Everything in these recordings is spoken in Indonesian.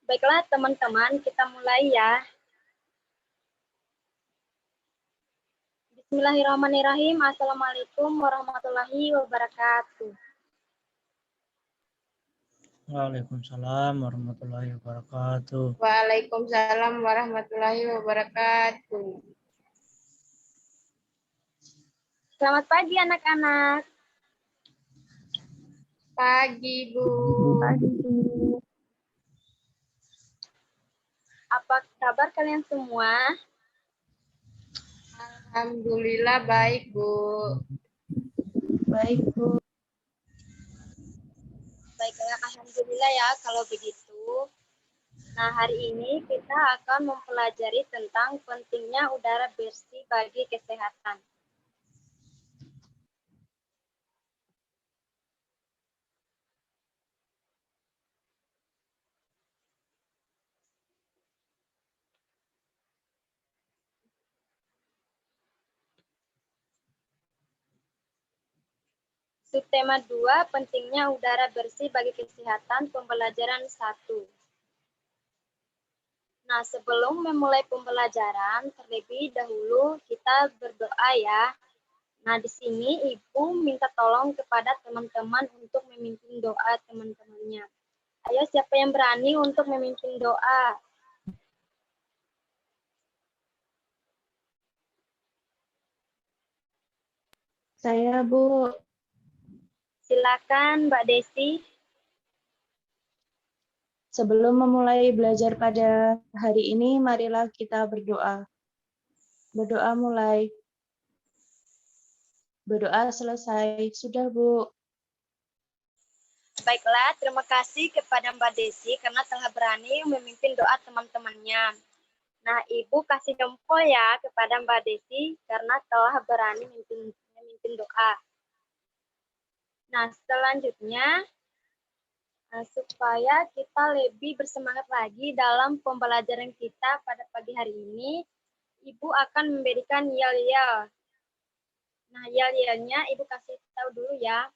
Baiklah teman-teman, kita mulai ya. Bismillahirrahmanirrahim. Assalamualaikum warahmatullahi wabarakatuh. Waalaikumsalam warahmatullahi wabarakatuh. Waalaikumsalam warahmatullahi wabarakatuh. Selamat pagi anak-anak. Pagi, Bu. Pagi, Bu. Apa kabar kalian semua? Alhamdulillah baik, Bu. Baik, Bu. Baiklah, alhamdulillah ya kalau begitu. Nah, hari ini kita akan mempelajari tentang pentingnya udara bersih bagi kesehatan. Subtema 2, pentingnya udara bersih bagi kesehatan, pembelajaran 1. Nah, sebelum memulai pembelajaran, terlebih dahulu kita berdoa ya. Nah, di sini Ibu minta tolong kepada teman-teman untuk memimpin doa teman-temannya. Ayo, siapa yang berani untuk memimpin doa? Saya, Bu. Silakan, Mbak Desi. Sebelum memulai belajar pada hari ini, marilah kita berdoa. Berdoa mulai. Berdoa selesai. Sudah, Bu. Baiklah, terima kasih kepada Mbak Desi karena telah berani memimpin doa teman-temannya. Nah, Ibu kasih jempol ya kepada Mbak Desi karena telah berani memimpin doa. Nah, selanjutnya, supaya kita lebih bersemangat lagi dalam pembelajaran kita pada pagi hari ini, Ibu akan memberikan yel-yel. Nah, yel-yelnya Ibu kasih tahu dulu ya.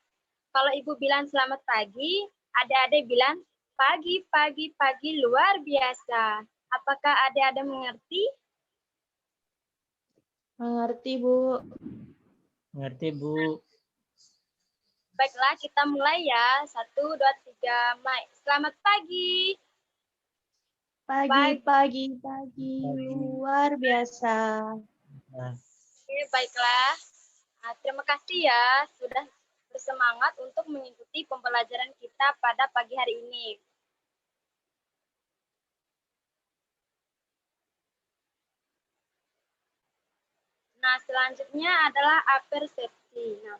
Kalau Ibu bilang selamat pagi, adik-adik bilang pagi, pagi, pagi luar biasa. Apakah adik-adik mengerti? Mengerti, Bu. Mengerti, Bu. Baiklah, kita mulai ya. 1, 2, 3, Mike. Selamat pagi. Pagi, pagi, pagi. Luar biasa. Oke, baiklah. Nah, terima kasih ya sudah bersemangat untuk mengikuti pembelajaran kita pada pagi hari ini. Nah, selanjutnya adalah apersepsi. Nah,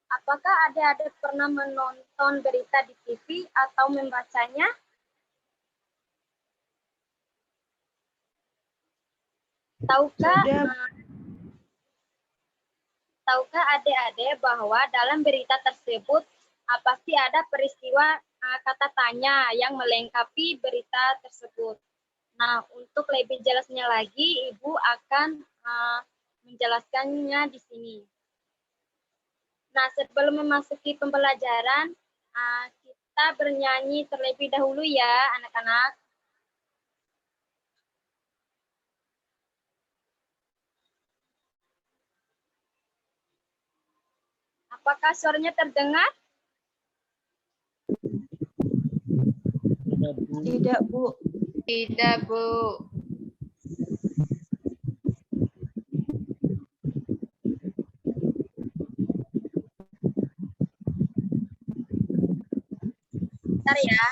apakah adik-adik pernah menonton berita di TV atau membacanya? Tahukah adik-adik bahwa dalam berita tersebut pasti ada peristiwa kata tanya yang melengkapi berita tersebut. Nah, untuk lebih jelasnya lagi, Ibu akan menjelaskannya di sini. Nah, sebelum memasuki pembelajaran, kita bernyanyi terlebih dahulu ya, anak-anak. Apakah suaranya terdengar? Tidak, Bu. Tidak, Bu. Bentar ya.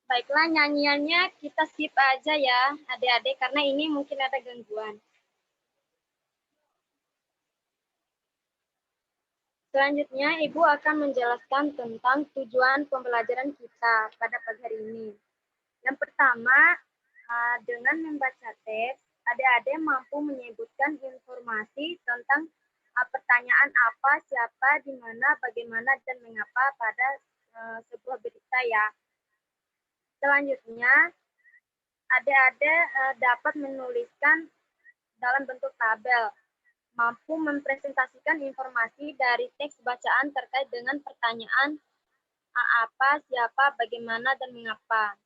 Baiklah, nyanyiannya kita skip aja ya, adik-adik, karena ini mungkin ada gangguan. Selanjutnya, Ibu akan menjelaskan tentang tujuan pembelajaran kita pada pagi hari ini. Yang pertama, dengan membaca teks, adik-adik mampu menyebutkan informasi tentang pertanyaan apa, siapa, di mana, bagaimana, dan mengapa pada sebuah berita ya. Selanjutnya, adik-adik dapat menuliskan dalam bentuk tabel, mampu mempresentasikan informasi dari teks bacaan terkait dengan pertanyaan apa, siapa, bagaimana, dan mengapa.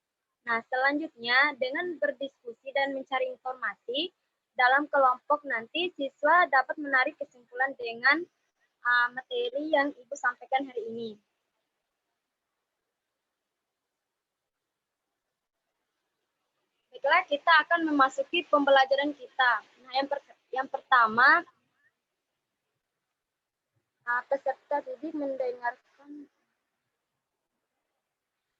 Nah, selanjutnya dengan berdiskusi dan mencari informasi dalam kelompok nanti siswa dapat menarik kesimpulan dengan materi yang Ibu sampaikan hari ini. Baiklah, kita akan memasuki pembelajaran kita. Nah, yang pertama, peserta didik mendengarkan.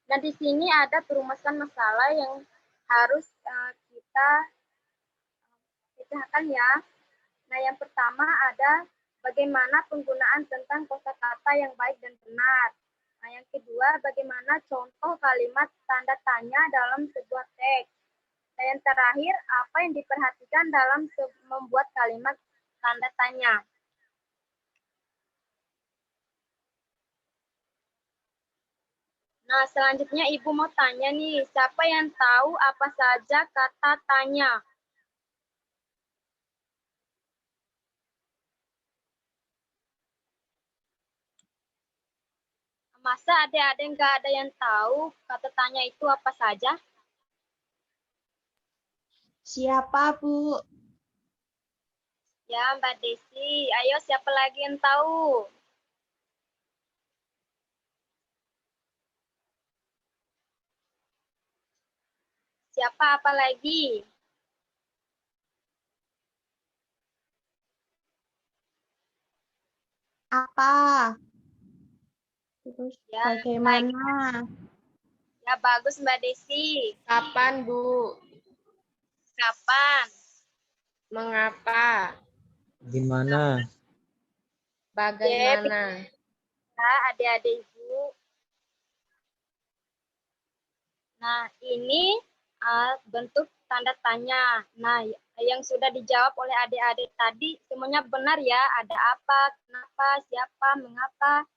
Nah, di sini ada perumasan masalah yang harus kita pecahkan ya. Nah, yang pertama ada bagaimana penggunaan tentang kosakata yang baik dan benar. Nah, yang kedua, bagaimana contoh kalimat tanda tanya dalam sebuah teks. Dan yang terakhir, apa yang diperhatikan dalam membuat kalimat tanda tanya. Nah, selanjutnya Ibu mau tanya nih, siapa yang tahu apa saja kata tanya? Masa adik-adik nggak ada yang tahu kata tanya itu apa saja? Siapa, Bu? Ya, Mbak Desi. Ayo, siapa lagi yang tahu? Siapa apa lagi? Apa? Terus Ya, bagaimana? Ya, bagus Mbak Desi. Kapan, Bu? Kapan? Mengapa? Di mana? Bagaimana? Ya, adik-adik Ibu. Nah, ini bentuk tanda tanya. Nah, yang sudah dijawab oleh adik-adik tadi semuanya benar ya. Ada apa, kenapa, siapa, mengapa,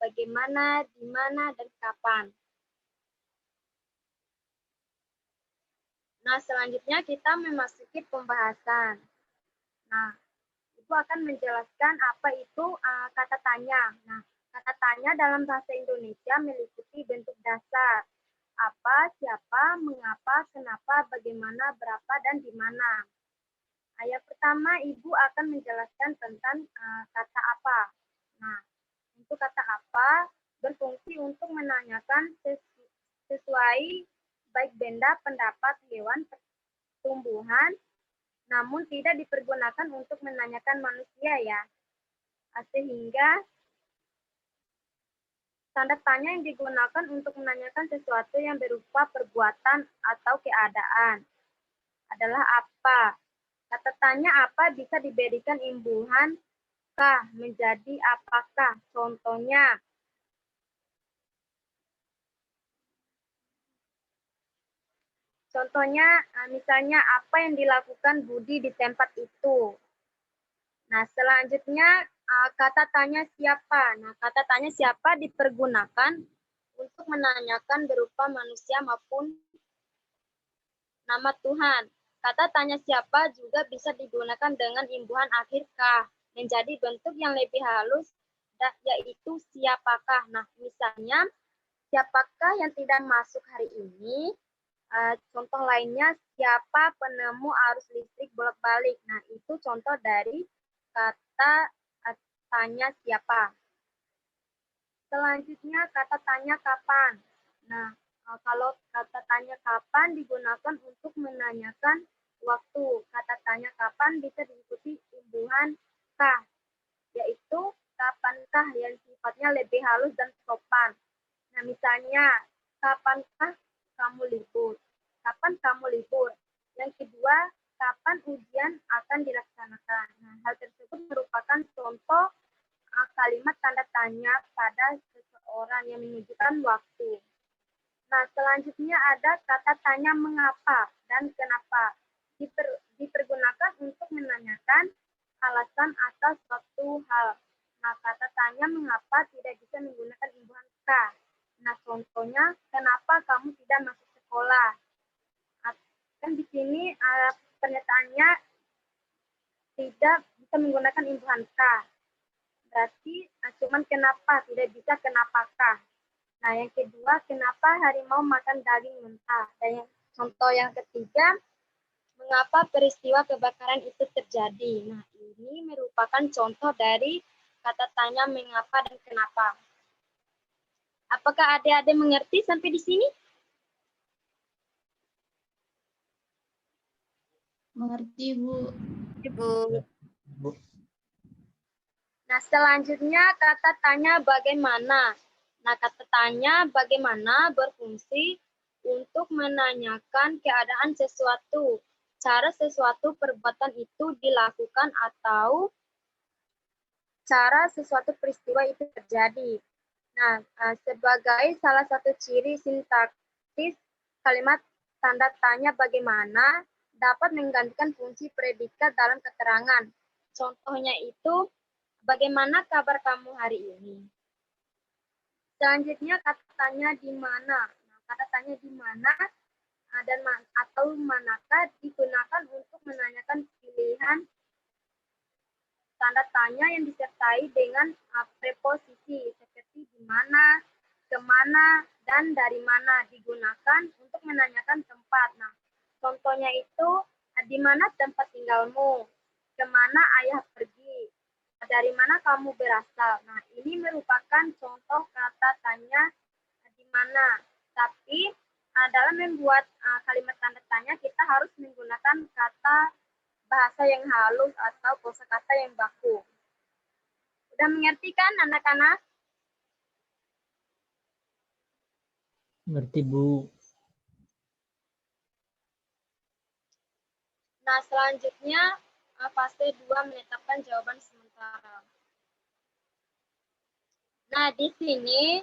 bagaimana, di mana, dan kapan. Nah, selanjutnya kita memasuki pembahasan. Nah, Ibu akan menjelaskan apa itu kata tanya. Nah, kata tanya dalam bahasa Indonesia meliputi bentuk dasar. Apa, siapa, mengapa, kenapa, bagaimana, berapa, dan di mana. Ayat pertama, Ibu akan menjelaskan tentang kata apa. Nah, untuk kata apa berfungsi untuk menanyakan sesuai baik benda, pendapat, hewan, tumbuhan, namun tidak dipergunakan untuk menanyakan manusia ya. Sehingga tanda tanya yang digunakan untuk menanyakan sesuatu yang berupa perbuatan atau keadaan adalah apa. Kata tanya apa bisa diberikan imbuhan kah menjadi apakah. Contohnya, misalnya apa yang dilakukan Budi di tempat itu. Nah, selanjutnya kata tanya siapa. Nah, kata tanya siapa dipergunakan untuk menanyakan berupa manusia maupun nama Tuhan. Kata tanya siapa juga bisa digunakan dengan imbuhan akhir kah, menjadi bentuk yang lebih halus, yaitu siapakah. Nah, misalnya, siapakah yang tidak masuk hari ini? Contoh lainnya, siapa penemu arus listrik bolak-balik. Nah, itu contoh dari kata tanya siapa. Selanjutnya, kata tanya kapan. Nah, kalau kata tanya kapan digunakan untuk menanyakan waktu. Kata tanya kapan bisa diikuti imbuhan kah, yaitu kapankah yang sifatnya lebih halus dan sopan. Nah, misalnya, kapankah kamu libur? Kapan kamu libur? Yang kedua, kapan ujian akan dilaksanakan? Nah, hal tersebut merupakan contoh kalimat tanda tanya pada seseorang yang menunjukkan waktu. Nah, selanjutnya ada kata tanya mengapa dan kenapa. Dipergunakan untuk menanyakan alasan atas suatu hal. Nah, kata tanya mengapa tidak bisa menggunakan imbuhan K. Nah, contohnya, kenapa kamu tidak masuk sekolah? Kan di sini pernyataannya tidak bisa menggunakan imbuhan K. Berarti cuman kenapa, tidak bisa kenapakah. Nah, yang kedua, kenapa harimau makan daging mentah? Dan contoh yang ketiga, mengapa peristiwa kebakaran itu terjadi? Nah, ini merupakan contoh dari kata tanya mengapa dan kenapa. Apakah adik-adik mengerti sampai di sini? Mengerti, Bu. Ibu. Bu. Nah, selanjutnya kata tanya bagaimana. Nah, kata tanya bagaimana berfungsi untuk menanyakan keadaan sesuatu, cara sesuatu perbuatan itu dilakukan atau cara sesuatu peristiwa itu terjadi. Nah, sebagai salah satu ciri sintaksis kalimat tanda tanya bagaimana dapat menggantikan fungsi predikat dalam keterangan. Contohnya itu, bagaimana kabar kamu hari ini? Selanjutnya kata tanya di mana. Nah, kata tanya di mana dan atau manakah digunakan untuk menanyakan pilihan tanda tanya yang disertai dengan preposisi seperti di mana, kemana, dan dari mana, digunakan untuk menanyakan tempat. Nah, contohnya itu, di mana tempat tinggalmu, kemana ayah pergi, dari mana kamu berasal. Nah, ini merupakan contoh kata tanya di mana. Tapi dalam membuat kalimat tanda tanya, kita harus menggunakan kata bahasa yang halus atau kosakata yang baku. Udah mengerti kan anak-anak? Ngerti, Bu. Nah, selanjutnya fase 2 menetapkan jawaban sementara. Nah, di sini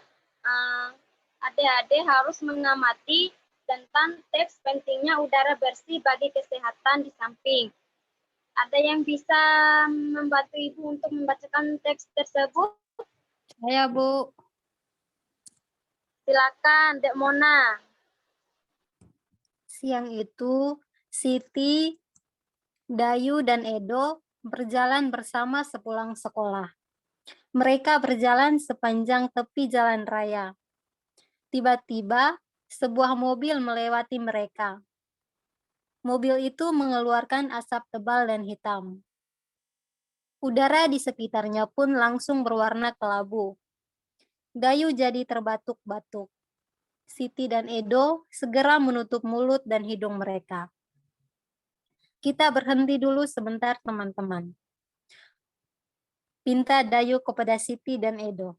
adik-adik harus mengamati tentang teks pentingnya udara bersih bagi kesehatan di samping. Ada yang bisa membantu Ibu untuk membacakan teks tersebut? Saya, Bu. Silakan, Dek Mona. Siang itu, Siti, Dayu, dan Edo berjalan bersama sepulang sekolah. Mereka berjalan sepanjang tepi jalan raya. Tiba-tiba, sebuah mobil melewati mereka. Mobil itu mengeluarkan asap tebal dan hitam. Udara di sekitarnya pun langsung berwarna kelabu. Dayu jadi terbatuk-batuk. Siti dan Edo segera menutup mulut dan hidung mereka. Kita berhenti dulu sebentar, teman-teman. Pinta Dayu kepada Siti dan Edo.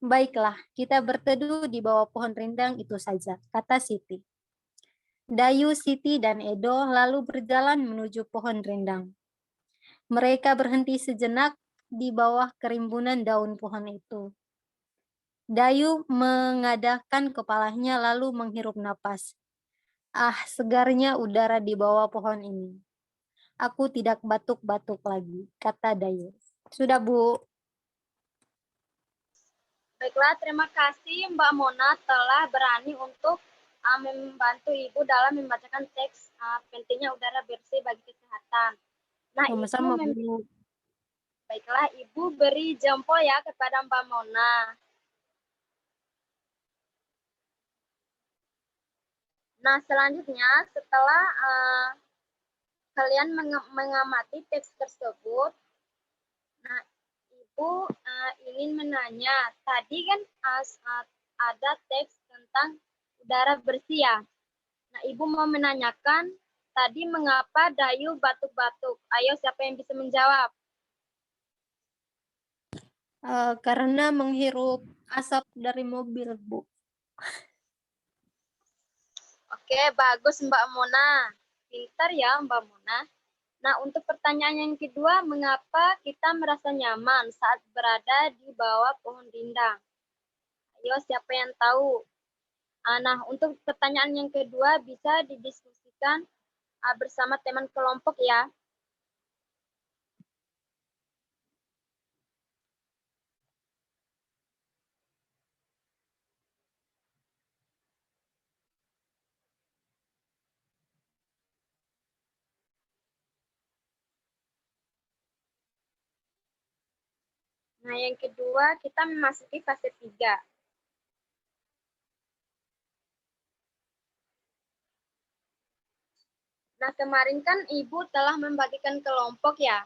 Baiklah, kita berteduh di bawah pohon rindang itu saja, kata Siti. Dayu, Siti, dan Edo lalu berjalan menuju pohon rindang. Mereka berhenti sejenak di bawah kerimbunan daun pohon itu. Dayu mengadahkan kepalanya lalu menghirup napas. Ah, segarnya udara di bawah pohon ini. Aku tidak batuk-batuk lagi, kata Dayu. Sudah, Bu. Baiklah, terima kasih Mbak Mona telah berani untuk membantu Ibu dalam membacakan teks pentingnya udara bersih bagi kesehatan. Nah, Sama-sama, Ibu Bu. baiklah, Ibu beri jempol ya kepada Mbak Mona. Nah, selanjutnya setelah kalian mengamati teks tersebut, nah, Ibu ingin menanya, tadi kan ada teks tentang udara bersih ya. Nah, Ibu mau menanyakan tadi mengapa Dayu batuk-batuk. Ayo, siapa yang bisa menjawab? Karena menghirup asap dari mobil, Bu. Oke, bagus Mbak Mona. Pintar ya Mbak Mona. Nah, untuk pertanyaan yang kedua, mengapa kita merasa nyaman saat berada di bawah pohon rindang? Ayo, siapa yang tahu? Nah, untuk pertanyaan yang kedua bisa didiskusikan bersama teman kelompok ya. Nah, yang kedua kita memasuki fase 3. Nah, kemarin kan Ibu telah membagikan kelompok ya.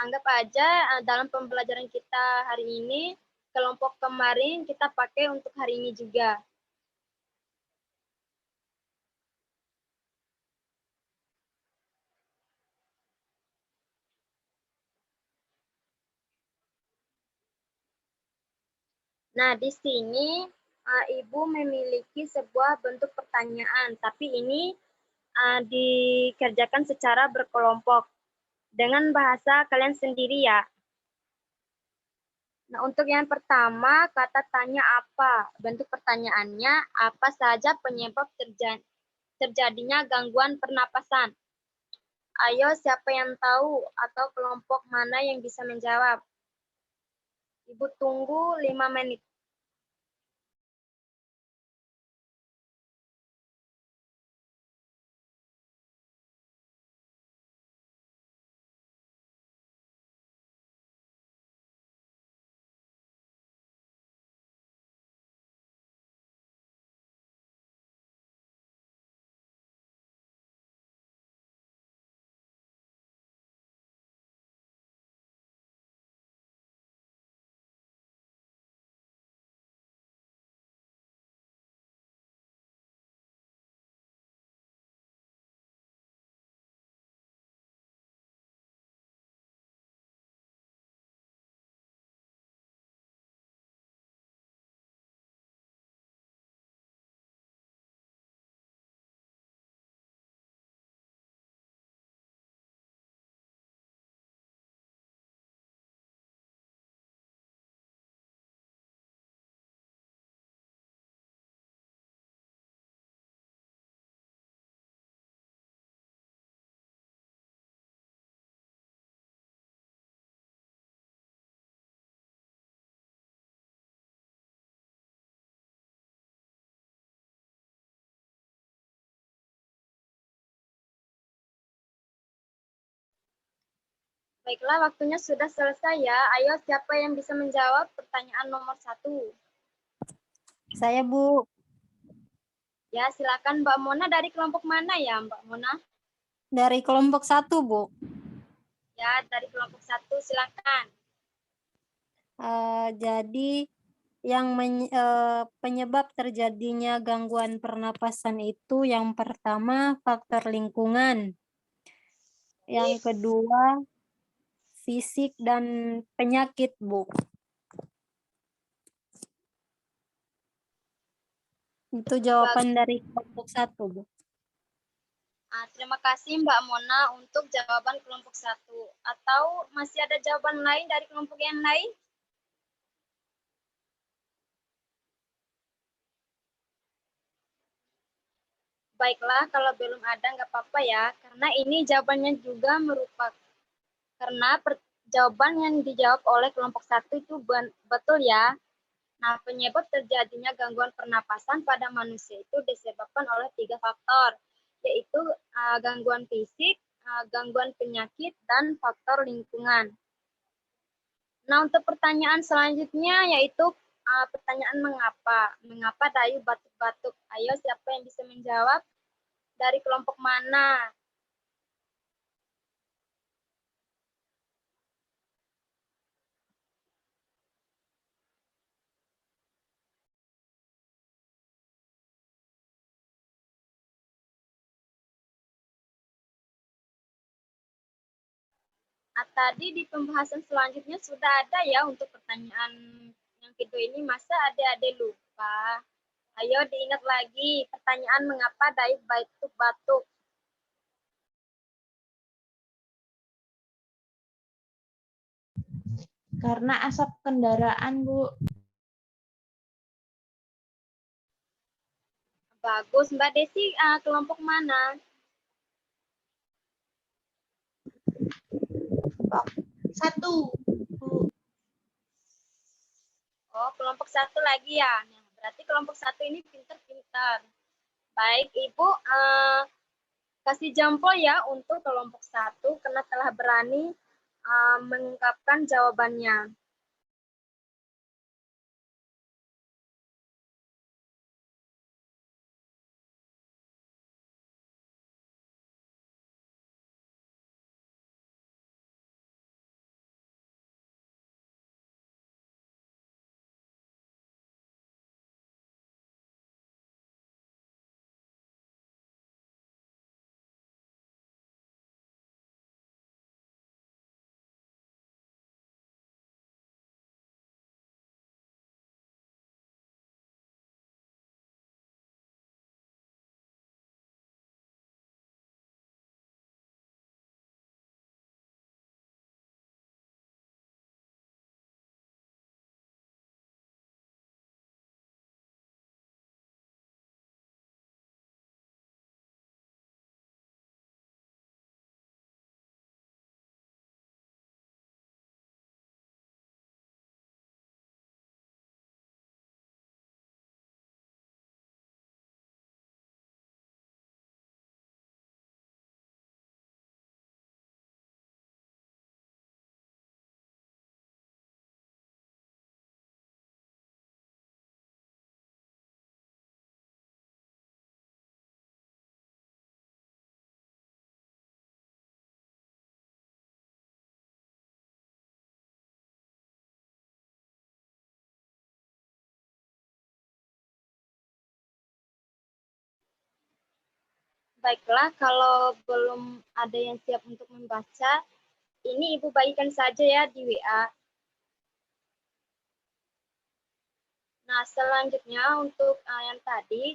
Anggap aja dalam pembelajaran kita hari ini, kelompok kemarin kita pakai untuk hari ini juga. Nah, di sini Ibu memiliki sebuah bentuk pertanyaan, tapi ini dikerjakan secara berkelompok dengan bahasa kalian sendiri ya. Nah, untuk yang pertama, kata tanya apa? Bentuk pertanyaannya, apa saja penyebab terjadinya gangguan pernapasan? Ayo, siapa yang tahu atau kelompok mana yang bisa menjawab? Ibu tunggu 5 menit. Baiklah, waktunya sudah selesai ya. Ayo, siapa yang bisa menjawab pertanyaan nomor 1? Saya, Bu. Ya, silakan Mbak Mona, dari kelompok mana ya, Mbak Mona? Dari kelompok 1, Bu. Ya, dari kelompok 1, silakan. Jadi yang penyebab terjadinya gangguan pernapasan itu yang pertama faktor lingkungan. Yang kedua fisik dan penyakit, Bu. Itu jawaban dari kelompok 1, Bu. Terima kasih Mbak Mona untuk jawaban kelompok 1. Atau masih ada jawaban lain dari kelompok yang lain? Baiklah, kalau belum ada nggak apa-apa ya, karena ini jawabannya juga karena jawaban yang dijawab oleh kelompok 1 itu betul ya. Nah, penyebab terjadinya gangguan pernapasan pada manusia itu disebabkan oleh 3 faktor, yaitu gangguan fisik, gangguan penyakit, dan faktor lingkungan. Nah, untuk pertanyaan selanjutnya yaitu pertanyaan mengapa? Mengapa Dayu batuk-batuk? Ayo, siapa yang bisa menjawab? Dari kelompok mana? Tadi di pembahasan selanjutnya sudah ada ya untuk pertanyaan yang kedua ini, masa adik-adik lupa? Ayo diingat lagi pertanyaan mengapa Dayu batuk-batuk. Karena asap kendaraan, Bu. Bagus. Mbak Desi kelompok mana? Satu, Bu. Oh, kelompok satu lagi ya. Nah, berarti kelompok satu ini pintar-pintar. Baik, Ibu kasih jempol ya untuk kelompok satu karena telah berani mengungkapkan jawabannya. Baiklah, kalau belum ada yang siap untuk membaca, ini Ibu bagikan saja ya di WA. Nah, selanjutnya untuk yang tadi,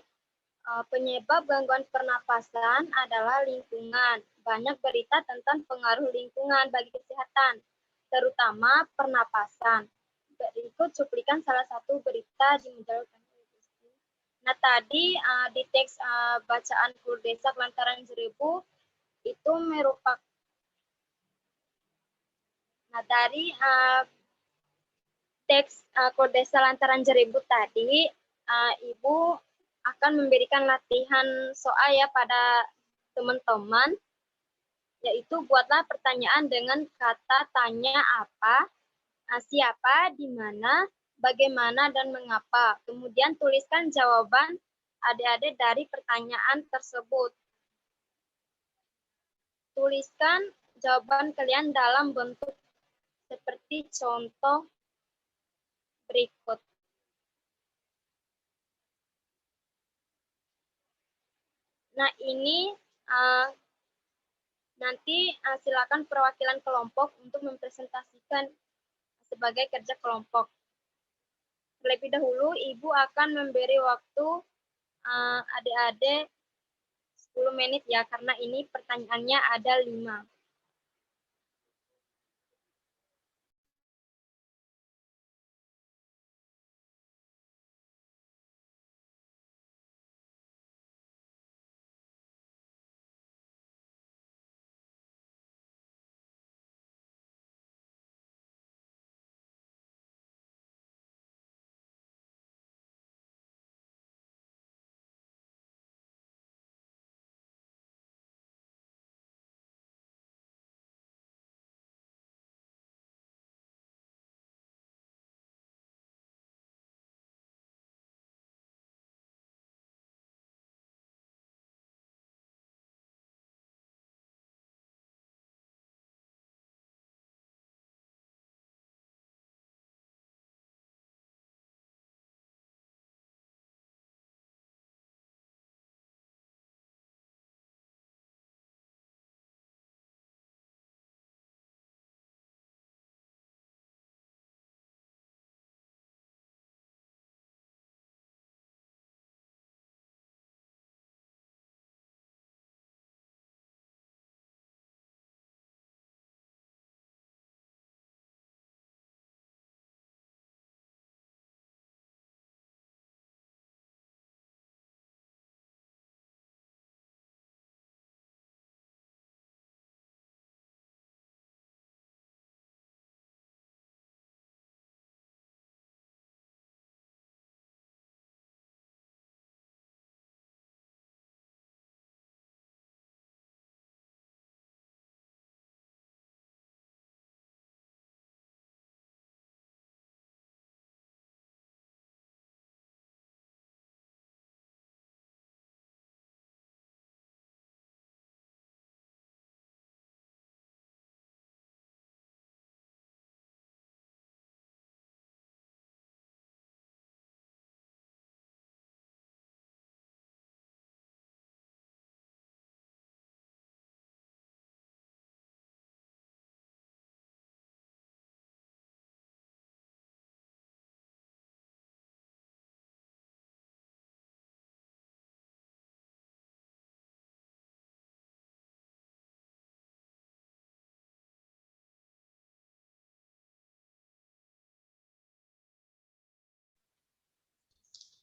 penyebab gangguan pernapasan adalah lingkungan. Banyak berita tentang pengaruh lingkungan bagi kesehatan, terutama pernapasan. Berikut cuplikan salah satu berita di majalah. Nah, tadi di teks bacaan Kurdesa Kelantaran Jerebu itu merupakan, nah dari teks Kurdesa Lantaran Jerebu tadi, Ibu akan memberikan latihan soal ya pada teman-teman, yaitu buatlah pertanyaan dengan kata tanya apa, siapa, di mana, bagaimana, dan mengapa. Kemudian tuliskan jawaban adik-adik dari pertanyaan tersebut. Tuliskan jawaban kalian dalam bentuk seperti contoh berikut. Nah, ini nanti silakan perwakilan kelompok untuk mempresentasikan sebagai kerja kelompok. Terlebih dahulu, Ibu akan memberi waktu adik-adik 10 menit ya, karena ini pertanyaannya ada 5.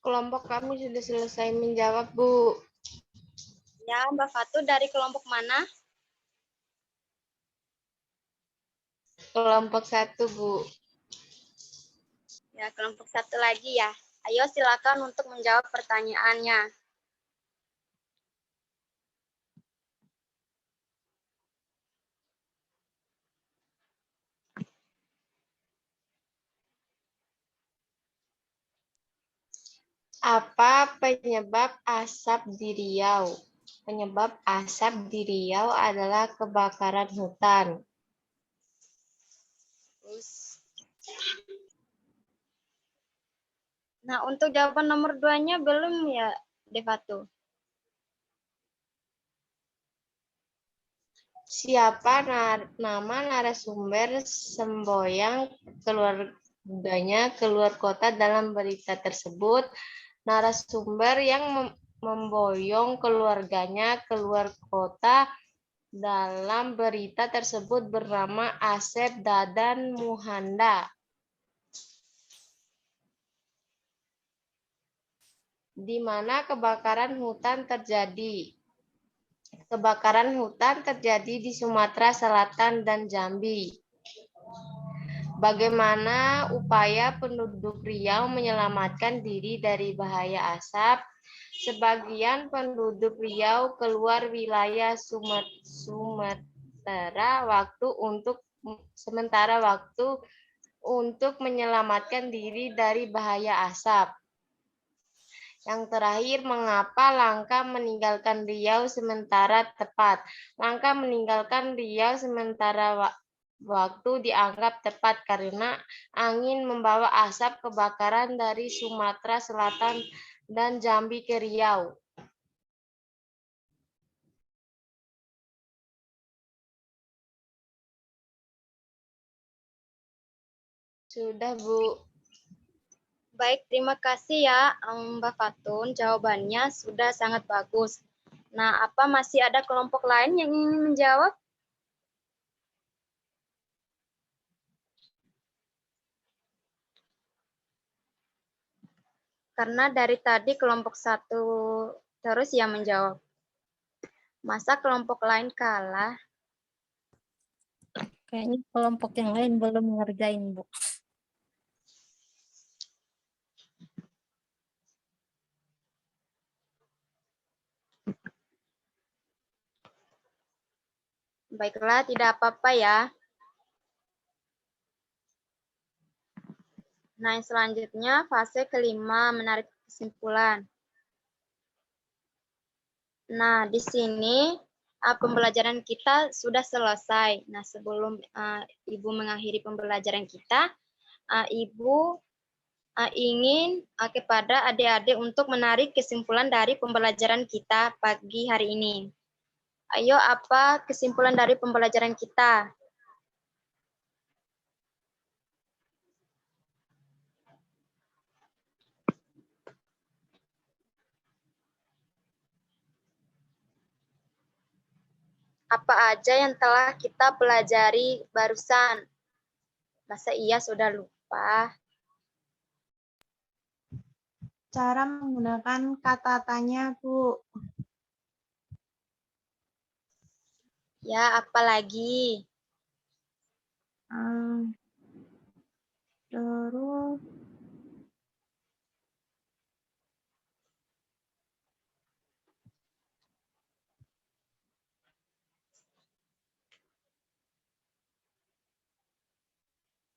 Kelompok kami sudah selesai menjawab, Bu. Ya, Mbak Fatu dari kelompok mana? Kelompok 1, Bu. Ya, kelompok 1 lagi ya. Ayo silakan untuk menjawab pertanyaannya. Apa penyebab asap di Riau? Penyebab asap di Riau adalah kebakaran hutan. Nah, untuk jawaban nomor 2-nya belum ya, Devatu? Siapa nama narasumber semboyang keluarganya keluar kota dalam berita tersebut? Narasumber yang memboyong keluarganya keluar kota dalam berita tersebut bernama Asep Dadan Muhanda. Di mana kebakaran hutan terjadi? Kebakaran hutan terjadi di Sumatera Selatan dan Jambi. Bagaimana upaya penduduk Riau menyelamatkan diri dari bahaya asap? Sebagian penduduk Riau keluar wilayah sementara waktu untuk menyelamatkan diri dari bahaya asap. Yang terakhir, mengapa langkah meninggalkan Riau sementara tepat? Langkah meninggalkan Riau sementara waktu dianggap tepat karena angin membawa asap kebakaran dari Sumatera Selatan dan Jambi ke Riau. Sudah, Bu. Baik, terima kasih ya Mbak Fatun. Jawabannya sudah sangat bagus. Nah, apa masih ada kelompok lain yang ingin menjawab? Karena dari tadi kelompok 1 terus yang menjawab. Masa kelompok lain kalah? Kayaknya kelompok yang lain belum ngerjain, Bu. Baiklah, tidak apa-apa ya. Nah, yang selanjutnya fase kelima, menarik kesimpulan. Nah, di sini pembelajaran kita sudah selesai. Nah, sebelum Ibu mengakhiri pembelajaran kita, Ibu ingin kepada adik-adik untuk menarik kesimpulan dari pembelajaran kita pagi hari ini. Ayo, apa kesimpulan dari pembelajaran kita? Apa aja yang telah kita pelajari barusan? Masa iya sudah lupa? Cara menggunakan kata tanya, Bu. Ya, apa lagi? Terus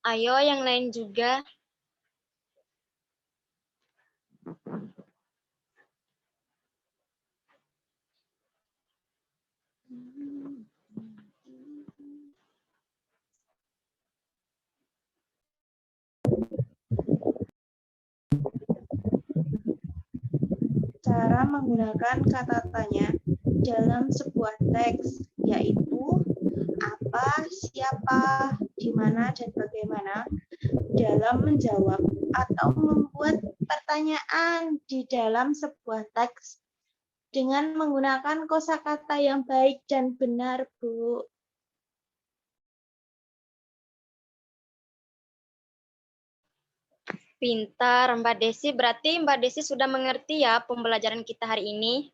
Ayo yang lain juga. cara menggunakan kata tanya dalam sebuah teks, yaitu apa, siapa, di mana, dan bagaimana dalam menjawab atau membuat pertanyaan di dalam sebuah teks dengan menggunakan kosakata yang baik dan benar, Bu. Pintar, Mbak Desi. Berarti Mbak Desi sudah mengerti ya pembelajaran kita hari ini.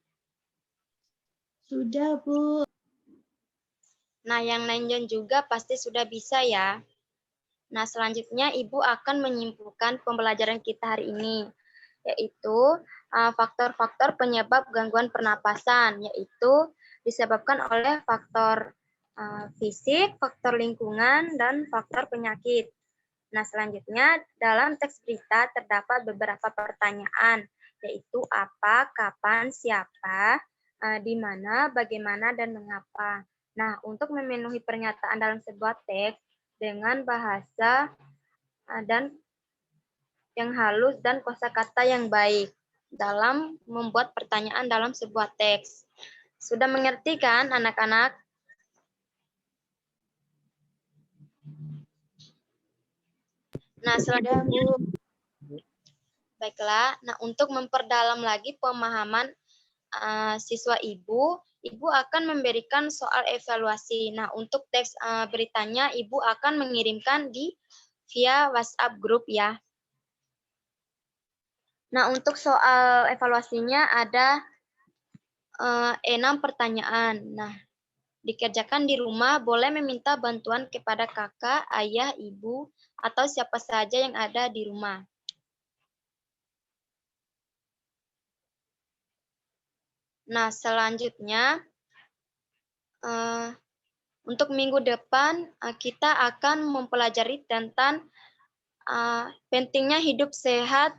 Sudah, Bu. Nah, yang lainnya juga pasti sudah bisa ya. Nah, selanjutnya Ibu akan menyimpulkan pembelajaran kita hari ini, yaitu faktor-faktor penyebab gangguan pernapasan, yaitu disebabkan oleh faktor fisik, faktor lingkungan, dan faktor penyakit. Nah, selanjutnya dalam teks berita terdapat beberapa pertanyaan, yaitu apa, kapan, siapa, di mana, bagaimana, dan mengapa. Nah, untuk memenuhi pernyataan dalam sebuah teks dengan bahasa dan yang halus dan kosakata yang baik dalam membuat pertanyaan dalam sebuah teks. Sudah mengerti kan, anak-anak? Nah, Sudah, selanjutnya, Bu. baiklah. Nah, untuk memperdalam lagi pemahaman siswa Ibu akan memberikan soal evaluasi. Nah, untuk teks beritanya, Ibu akan mengirimkan via WhatsApp grup ya. Nah, untuk soal evaluasinya ada 6 pertanyaan. Nah, dikerjakan di rumah, boleh meminta bantuan kepada kakak, ayah, ibu, atau siapa saja yang ada di rumah. Nah, selanjutnya, untuk minggu depan, kita akan mempelajari tentang pentingnya hidup sehat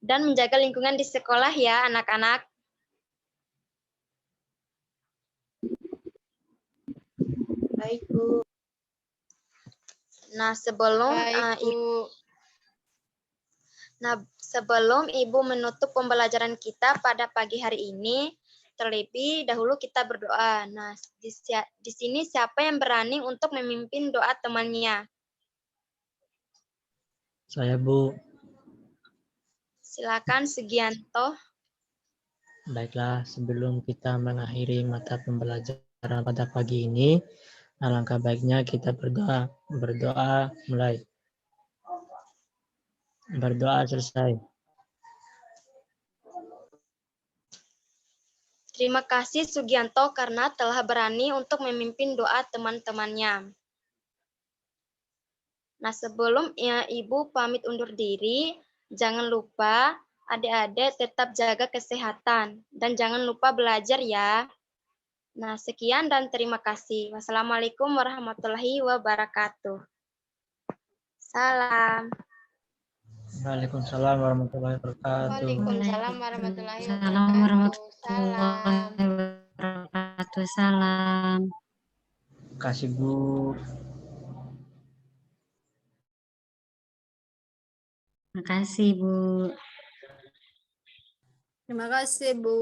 dan menjaga lingkungan di sekolah ya, anak-anak. Baik, Bu. Nah, sebelum Baik, Bu. sebelum Ibu menutup pembelajaran kita pada pagi hari ini, terlebih dahulu kita berdoa. Nah, di sini siapa yang berani untuk memimpin doa temannya? Saya, Bu. Silakan Sugianto. Baiklah, sebelum kita mengakhiri mata pembelajaran pada pagi ini, alangkah baiknya kita berdoa. Berdoa mulai. Berdoa selesai. Terima kasih Sugianto karena telah berani untuk memimpin doa teman-temannya. Nah, sebelum Ibu pamit undur diri, jangan lupa adik-adik tetap jaga kesehatan dan jangan lupa belajar ya. Nah, sekian dan terima kasih. Wassalamualaikum warahmatullahi wabarakatuh. Salam. Waalaikumsalam warahmatullahi wabarakatuh. Waalaikumsalam warahmatullahi Waalaikumsalam wabarakatuh. warahmatullahi Salam. wabarakatuh. Salam. Terima kasih, Bu. Terima kasih, Bu. Terima kasih, Bu.